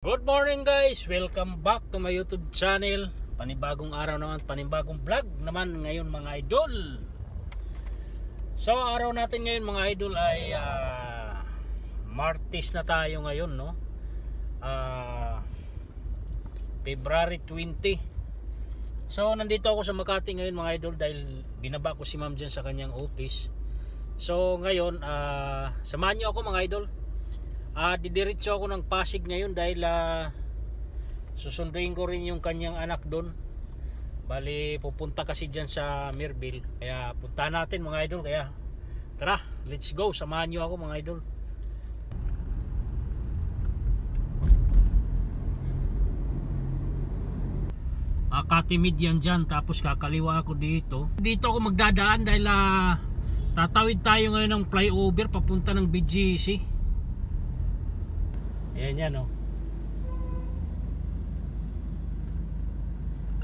Good morning guys! Welcome back to my YouTube channel. Panibagong araw naman, panibagong vlog naman ngayon mga idol. So araw natin ngayon mga idol ay Martes na tayo ngayon, no? February 20. So nandito ako sa Makati ngayon mga idol dahil binaba ko si ma'am dyan sa kanyang office. So ngayon samahan niyo ako mga idol. Didiretso ako ng Pasig ngayon dahil susunduin ko rin yung kanyang anak doon. Bali pupunta kasi dyan sa Mirville. Kaya punta natin mga idol. Kaya tara, let's go. Samahan nyo ako mga idol. Katimid yan dyan. Tapos kakaliwa ako dito. Dito ako magdadaan dahil tatawid tayo ngayon ng flyover papunta ng BGC. Ayan yan, oh.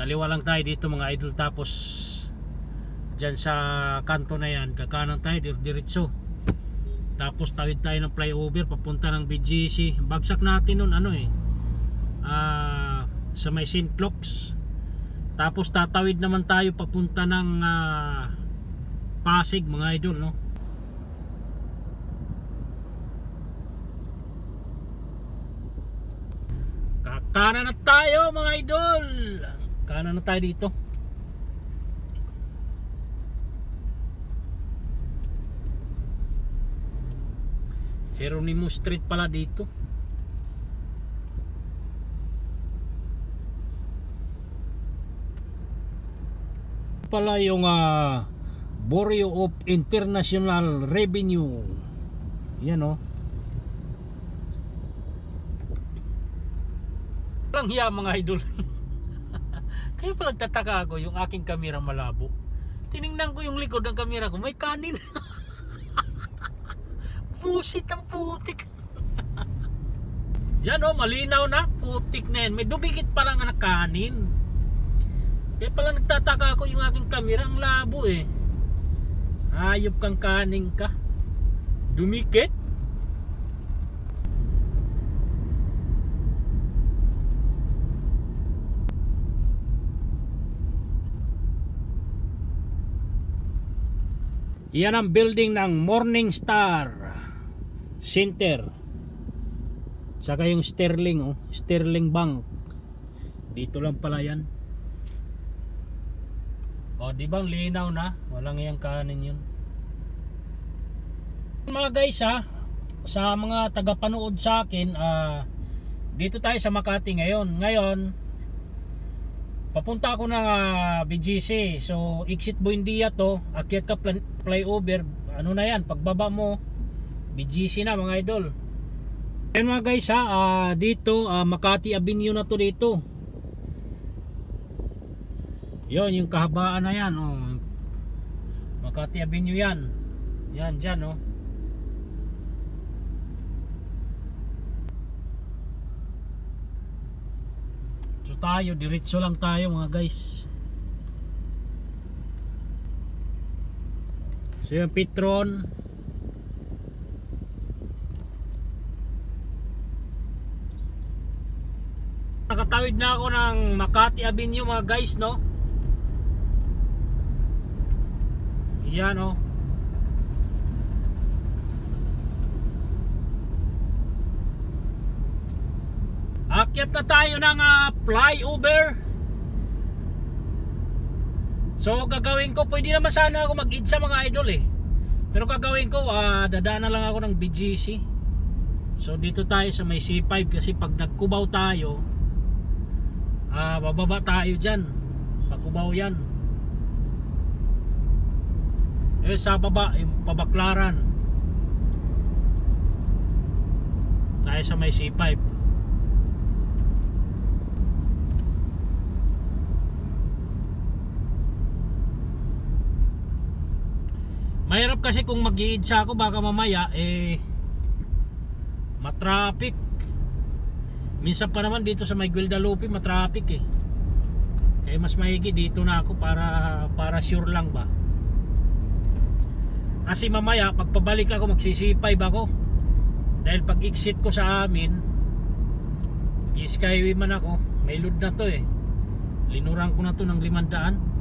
Kaliwa lang tayo dito mga idol. Tapos dyan sa kanto na yan kakanan tayo diretso. Tapos tawid tayo ng flyover papunta ng BGC. Bagsak natin nun sa may St. Luke's. Tapos tatawid naman tayo papunta ng Pasig mga idol, no. Kanan na tayo mga idol. Kanan na tayo dito. Geronimo Street pala dito. Pala yung Bureau of International Revenue. Yan, oh. Lang hiya mga idol. Kaya pala nagtataka ako yung aking kamera malabo. Tiningnan ko yung likod ng kamera ko, may kanin. Pusit ang putik. Yan, oh, malinaw na. Putik na yan. May dumikit pa lang na kanin. Kaya pala nagtataka ako yung aking kamera ang labo eh. Hayop kang kanin ka. Dumikit. Yan ang building ng Morningstar Center. Saka yung Sterling, oh, Sterling Bank. Dito lang pala yan. O, di bang linaw na? Walang iyang kanin yun. Mga guys sa mga tagapanood sa akin, dito tayo sa Makati ngayon. Ngayon, papunta ako ng BGC. So exit Buendia to, akyat ka flyover. Ano na yan, pagbaba mo BGC na mga idol. Yan mga guys dito Makati Avenue na to dito. Yon yung kahabaan na yan, oh. Makati Avenue yan. Yan dyan, oh. So tayo, diretso lang tayo mga guys. So yung Petron. Nakatawid na ako ng Makati Avenue mga guys, no. Yan, oh. Akyat na tayo ng flyover. So gagawin ko, pwede naman sana ako mag-EDSA mga idol eh. Pero gagawin ko, dadaan na lang ako ng BGC. So dito tayo sa may C5 kasi pag nagkubaw tayo, bababa tayo dyan. Pagkubaw yan. Sa baba, yung Pabaklaran. Tayo sa may C5. Mahirap kasi kung mag-iidsa ako, baka mamaya matraffic. Minsan pa naman dito sa may Guadalupe matraffic eh. Kaya mas mahigi dito na ako para sure lang ba. Kasi mamaya pagpabalik ako magsisipay ako. Dahil pag exit ko sa amin I-skyway man ako, may load na to eh. Linurang ko na to ng 500.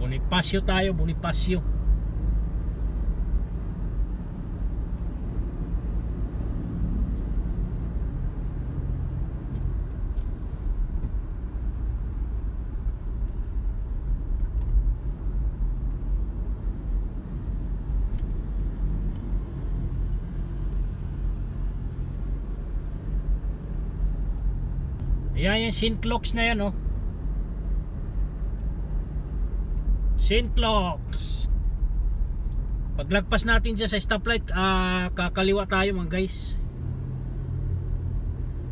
Bonifacio tayo, Bonifacio. Ayan yung St. Luke's na yan, oh. St. Luke's. Paglagpas natin dyan sa stoplight, kakaliwa tayo mga guys.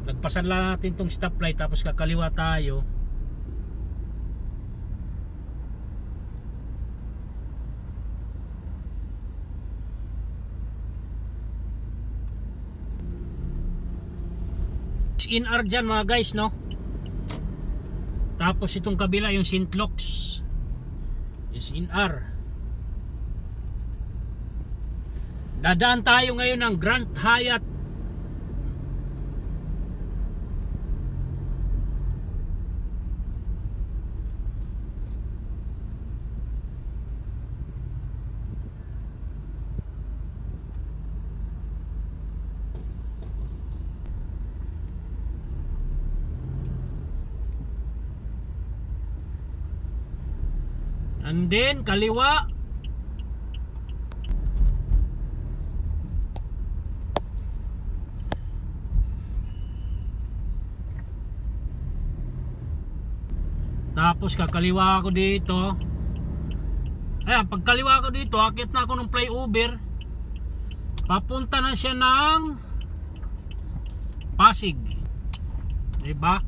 Lagpasan lang natin tong stoplight, tapos kakaliwa tayo. In-R dyan mga guys, no? Tapos itong kabila yung St. Luke's is in-R. Dadaan tayo ngayon ng Grand Hyatt. And then kaliwa. Tapos kakaliwa ako dito. Ayan, pagkaliwa ako dito, akit na ako ng flyover. Papunta na siya ng Pasig. Diba?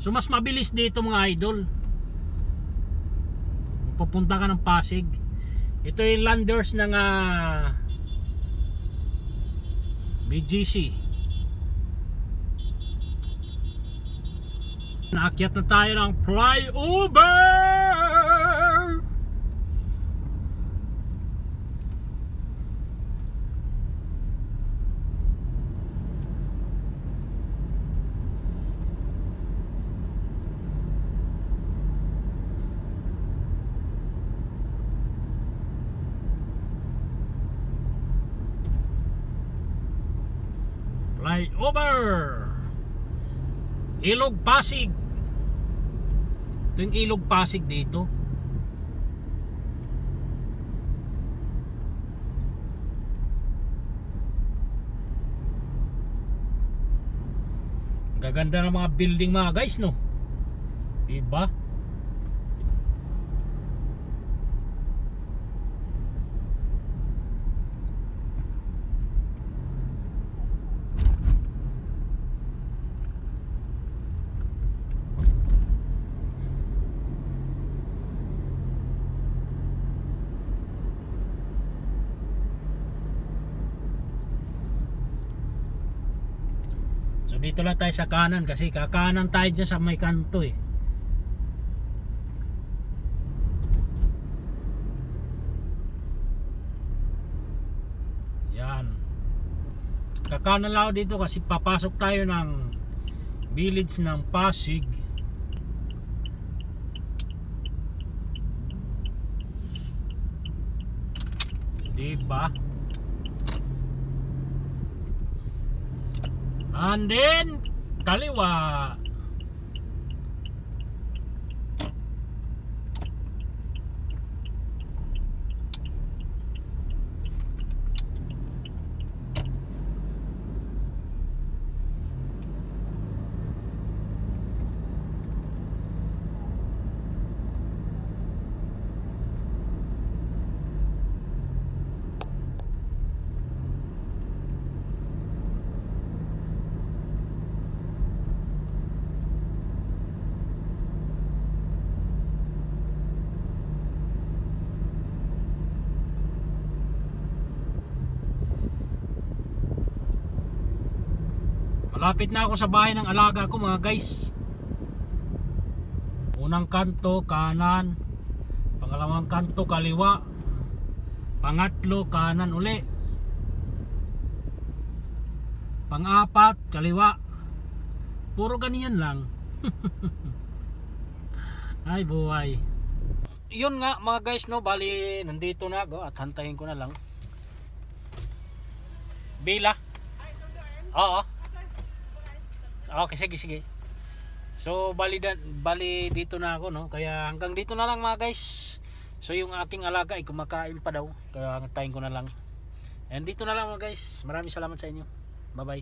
So mas mabilis dito mga idol. Pupunta ka ng Pasig. Ito yung landers ng BGC. Naakyat na tayo ng flyover. Flyover Ilog Pasig. Ito yung Ilog Pasig dito. Gaganda ng mga building mga guys, no? Diba? So dito lang tayo sa kanan kasi kakanan tayo dyan sa may kanto eh. Yan. Kakanan lang dito kasi papasok tayo ng village ng Pasig. Diba? And then kaliwa. Malapit na ako sa bahay ng alaga ko mga guys. Unang kanto kanan, pangalawang kanto kaliwa, pangatlo kanan uli, pang-apat kaliwa. Puro ganyan lang. Ay buhay. Yun nga mga guys, no, bali nandito na ako at hantayin ko na lang. Bila. Oo. Okay, sige. So bali dito na ako, no. Kaya hanggang dito na lang mga guys. So yung aking alaga ay kumakain pa daw. Kaya hantayin ko na lang. And dito na lang mga guys. Maraming salamat sa inyo. Bye bye.